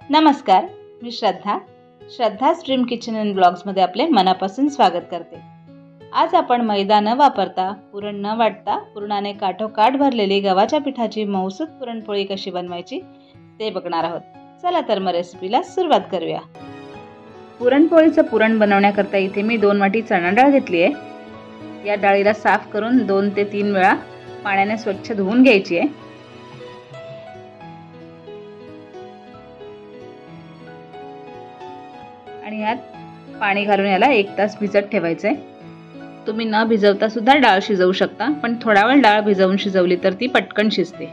नमस्कार, मी श्रद्धा stream kitchen and ब्लॉग्समध्ये आपले मनापासून स्वागत करते। आज आपण मैदा न वापरता, पुरण न वाटता पुरणाने काठोकाठ भरलेली गव्हाच्या पिठाची मऊसूत पुरणपोळी कशी बनवायची ते बघणार आहोत। चला तर मग रेसिपीला सुरुवात करूया। पुरणपोळीचं पुरण बनवण्याकरता इथे मी 2 वाटी चणा डाळ घेतली आहे। या डाळीला साफ करून 2 ते 3 वेळा पाण्याने स्वच्छ धुवून घ्यायची आहे। आणि यात पाणी घालून याला 1 तास भिजत ठेवायचे। तुम्ही न भिजवता सुद्धा डाळ शिजवू शकता, पण थोडा वेळ डाळ भिजवून शिजवली तर ती पटकन शिजते।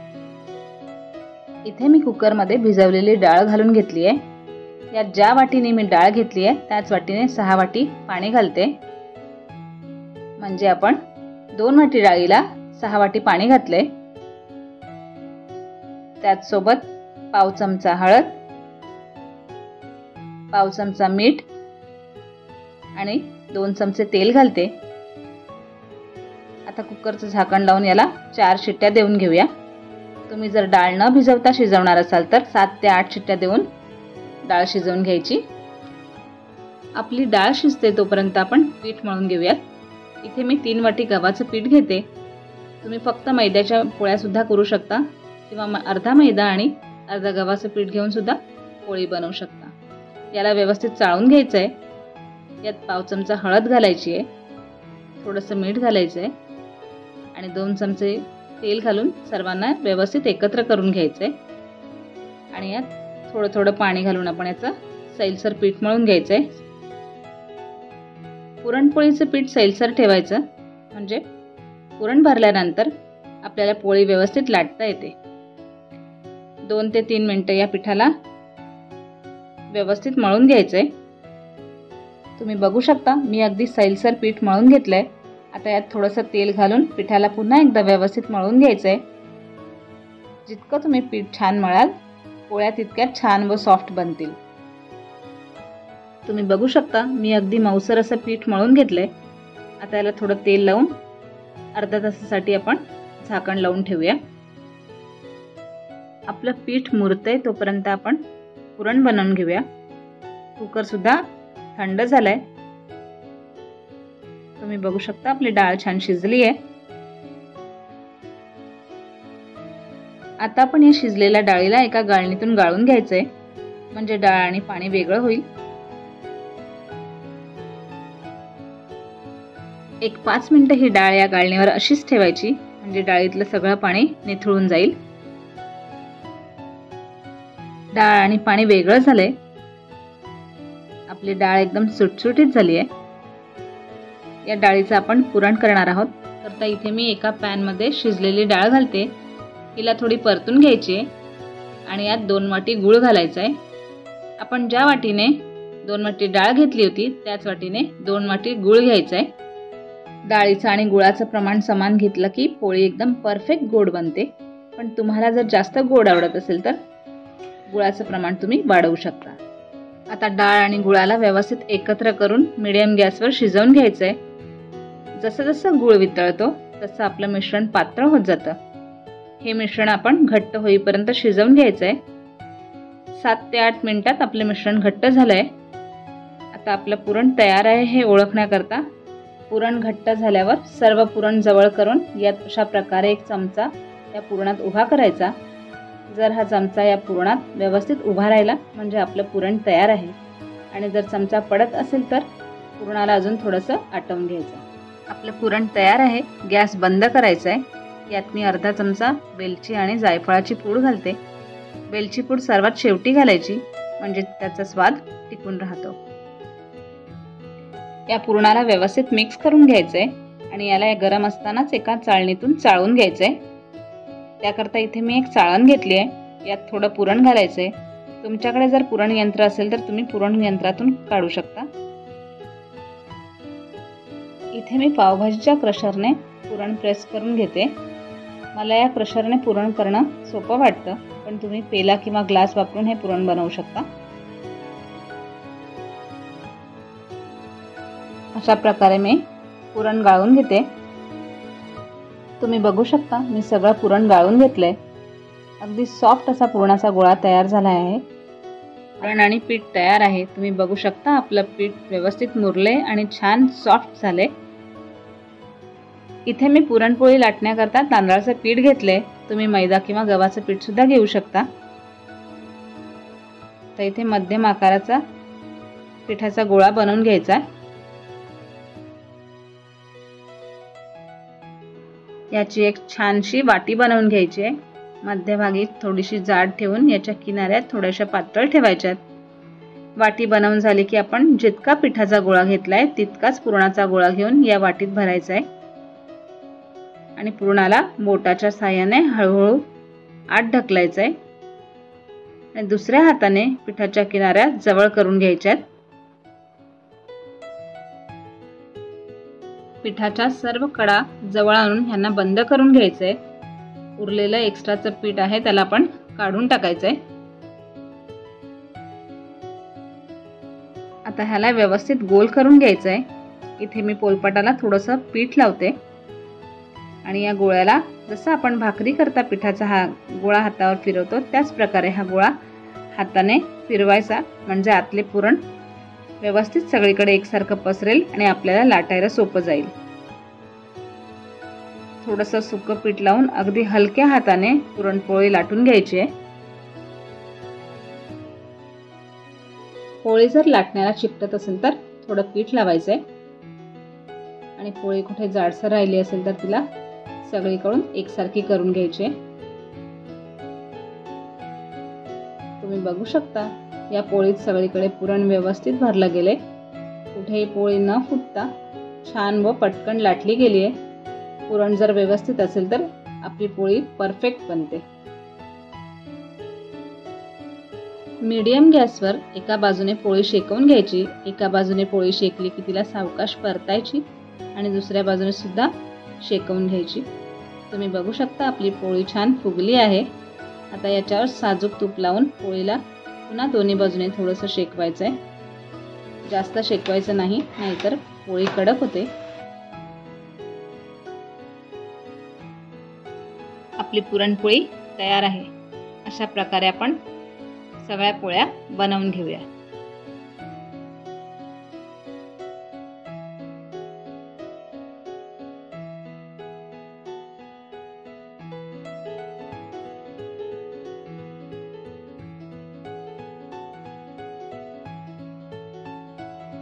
इथे मी कुकर मध्ये भिजवलेली डाळ घालून घेतली आहे। यात ज्या वाटीने मी डाळ घेतली आहे त्याच वाटीने 6 वाटी पाणी घालते। म्हणजे आपण 2 वाटी डाळीला 6 वाटी पाणी घातले। त्याच सोबत पाव चमचा हळद, पाव चमचा मीठ आणि 2 चमचे तेल घालते। आता कुकरचं झाकण लावून याला 4 शिट्ट्या देऊन घेऊया। तुम्ही जर डाळ न भिजवता शिजवणार असाल तर 7 ते 8 शिट्ट्या देऊन डाळ शिजवून घ्यायची। आपली डाळ शिजते तोपर्यंत आपण पीठ मळून घेऊयात। इथे मी 3 वाटी गव्हाचं पीठ घेते। तुम्ही फक्त मैद्याच्या पोळ्या सुद्धा करू शकता किंवा अर्धा मैदा आणि अर्धा गव्हाचं पीठ घेऊन सुद्धा पोळी बनवू शकता। याला व्यवस्थित चाळून घ्यायचं आहे। यात पाव चमचा हळद घालायची आहे, थोडंसं मीठ घालायचं आहे आणि 2 चमचे तेल घालून सर्वांना व्यवस्थित एकत्र करून घ्यायचं आहे। आणि यात थोडं थोडं पाणी घालून आपण याचं सैलसर पीठ मळून घ्यायचं आहे। पुरणपोळीचं पीठ सैलसर ठेवायचं, म्हणजे पुरण भरल्यानंतर आपल्याला पोळी व्यवस्थित लाटता येते। 2 ते 3 मिनिटं या पिठाला व्यवस्थित मळून घ्यायचंय। तुम्ही बघू शकता मी अगदी सैलसर पीठ मळून घेतलंय। आता यात थोडंसं तेल घालून पिठाला पुन्हा एकदा व्यवस्थित मळून घ्यायचंय। जितकं तुम्ही पीठ छान मळाल पोळ्या तितक्या छान व सॉफ्ट बनतील। तुम्ही बघू शकता मी अगदी मऊसर असं पीठ मळून घेतलंय। आता याला थोडं तेल लावून अर्धा तासासाठी आपण झाकण लावून ठेवूया। आपलं पीठ मुरतंय तोपर्यंत आपण पुरण बनवून घेऊया। कुकर सुद्धा थंड झालाय। तुम्ही बघू शकता आपली डाळ छान शिजली आहे। आता आपण या शिजलेल्या डाळीला एका गाळणीतून गाळून घ्यायचंय, म्हणजे डाळ आणि पाणी वेगळं होईल। एक 5 मिनिटं ही डाळ या गाळणीवर अशीच ठेवायची, म्हणजे डाळीतलं सगळं पाणी निथळून जाईल। डाळ आणि पाणी वेगळं झालंय। आपली डाळ एकदम सुटसुटीत झाली आहे। या डाळीचं आपण पुरण करणार आहोत। तर इथे मी एका पॅन मध्ये शिजलेली डाळ घालते। हिला थोडी परतून घ्यायची आहे आणि यात 2 वाटी गूळ घालायचा आहे। आपण ज्या वाटीने 2 वाटी डाळ घेतली होती त्याच वाटीने 2 वाटी गूळ घ्यायचा आहे। डाळीचं आणि गुळाचं प्रमाण समान घेतलं की पोळी एकदम परफेक्ट गोड बनते। पण तुम्हाला जर जास्त गोड आवडत असेल तर गुळाचं प्रमाण तुम्ही वाढवू शकता। आता डाळ आणि गुळाला व्यवस्थित एकत्र करून मीडियम गॅसवर शिजवून घ्यायचंय। जसं जसं गूळ वितळतो तसं आपलं मिश्रण पातळ होत जातं। हे मिश्रण आपण घट्ट होईपर्यंत शिजवून घ्यायचंय। 7 ते 8 मिनिटात आपलं मिश्रण घट्ट झालंय। आता आपलं पुरण तयार आहे हे ओळखण्याकरता पुरण घट्ट झाल्यावर सर्व पुरण जवळ करून यात अशा प्रकारे एक चमचा या पुरणात उभा करायचा। जर हा चमचा या पुरणात व्यवस्थित उभा राहिला म्हणजे आपलं पुरण तयार आहे। आणि जर चमचा पडत असेल तर पुरणाला अजून थोडंसं आटवून घ्यायचं। आपलं पुरण तयार आहे। गॅस बंद करायचा आहे। यात मी अर्धा चमचा वेलची आणि जायफळाची पूड घालते। वेलची पूड सर्वात शेवटी घालायची, म्हणजे त्याचा स्वाद टिकून राहतो। या पुरणाला व्यवस्थित मिक्स करून घ्यायचंय आणि याला गरम असतानाच एका चाळणीतून चाळून घ्यायचंय। त्याकरता इथे मी एक चाळण घेतली आहे। यात थोडं पुरण घालायचंय। तुमच्याकडे जर पुरण यंत्र असेल तर तुम्ही पुरण यंत्रातून काढू शकता। इथे मी पावभाजीच्या क्रशरने पुरण प्रेस करून घेते। मला या क्रशरने पुरण करणं सोपं वाटतं, पण तुम्ही पेला किंवा ग्लास वापरून हे पुरण बनवू शकता। अशा प्रकारे मी पुरण गाळून घेते। तुम्ही बघू शकता मी सगळं पुरण गाळून घेतलंय। अगदी सॉफ्ट असा पुरणाचा गोळा तयार झाला आहे। पुरण आणि पीठ तयार आहे। तुम्ही बघू शकता आपलं पीठ व्यवस्थित मुरले आणि छान सॉफ्ट झाले। इथे मी पुरणपोळी लाटण्याकरता तांदळाचं पीठ घेतले। तुम्ही मैदा किंवा गव्हाचं पीठ सुद्धा घेऊ शकता। तर इथे मध्यम आकाराचा पिठाचा गोळा बनवून घ्यायचा। याची एक छानशी वाटी बनवून घ्यायची आहे। मध्यभागी थोडीशी जाड ठेवून याच्या किनाऱ्यात थोड्याशा पातळ ठेवायच्यात। वाटी बनवून झाली की आपण जितका पिठाचा गोळा घेतलाय तितकाच पुरणाचा गोळा घेऊन या वाटीत भरायचा आहे आणि पुरणाला बोटाच्या साहाय्याने हळूहळू आत ढकलायचं आहे आणि दुसऱ्या हाताने पिठाच्या किनाऱ्या जवळ करून घ्यायच्यात। पिठाच्या सर्व कडा जवळ आणून ह्यांना बंद करून घ्यायचंय। उरलेलं एक्स्ट्राचं पीठ आहे त्याला आपण काढून टाकायचंय। आता ह्याला व्यवस्थित गोल करून घ्यायचंय। इथे मी पोलपाटाला थोडंसं पीठ लावते आणि या गोळ्याला जसं आपण भाकरी करता पिठाचा हा गोळा हातावर फिरवतो त्याच प्रकारे हा गोळा हाताने फिरवायचा, म्हणजे आतले पुरण व्यवस्थित सगळीकडे एकसारखं पसरेल आणि आपल्याला लाटायला सोपं जाईल। थोडंसं सुकं पीठ लावून अगदी हलक्या हाताने पुरणपोळी लाटून घ्यायची आहे। पोळी जर लाटण्याला चिकटत असेल तर थोडं पीठ लावायचंय आणि पोळी कुठे जाडसर राहिली असेल तर तिला सगळीकडून एकसारखी करून घ्यायची। तुम्ही बघू शकता या पोळीत सगळीकडे पुरण व्यवस्थित भरलं गेले। कुठेही पोळी न फुटता छान व पटकन लाटली गेली आहे। पुरण जर व्यवस्थित असेल तर आपली पोळी परफेक्ट बनते। मीडियम गॅसवर एका बाजूने पोळी शेकवून घ्यायची। एका बाजूने पोळी शेकली की तिला सावकाश परतायची आणि दुसऱ्या बाजूने सुद्धा शेकवून घ्यायची। तुम्ही बघू शकता आपली पोळी छान फुगली आहे। आता याच्यावर साजूक तूप लावून पोळीला पुन्हा दोन्ही बाजूने थोडंसं शेकवायचं आहे। जास्त शेकवायचं नाही, नाहीतर पोळी कडक होते। आपली पुरणपोळी तयार आहे। अशा प्रकारे आपण सगळ्या पोळ्या बनवून घेऊया।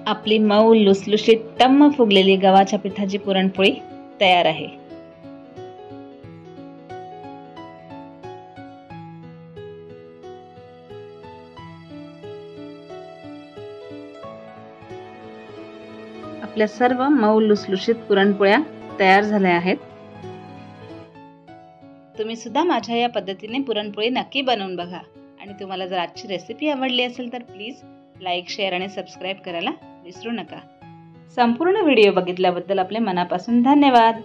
आपली मऊ लुसलुशीत टम्म फुगलेली गव्हाच्या पिठाची पुरणपोळी तयार आहे। आपल्या सर्व मऊ लुसलुशीत पुरणपोळ्या तयार झाल्या आहेत। तुम्ही सुद्धा माझ्या या पद्धतीने पुरणपोळी नक्की बनवून बघा आणि तुम्हाला जर आजची रेसिपी आवडली असेल तर प्लीज लाईक, शेअर आणि सबस्क्राईब करायला विसरू नका। संपूर्ण व्हिडिओ बघितल्याबद्दल आपले मनापासून धन्यवाद।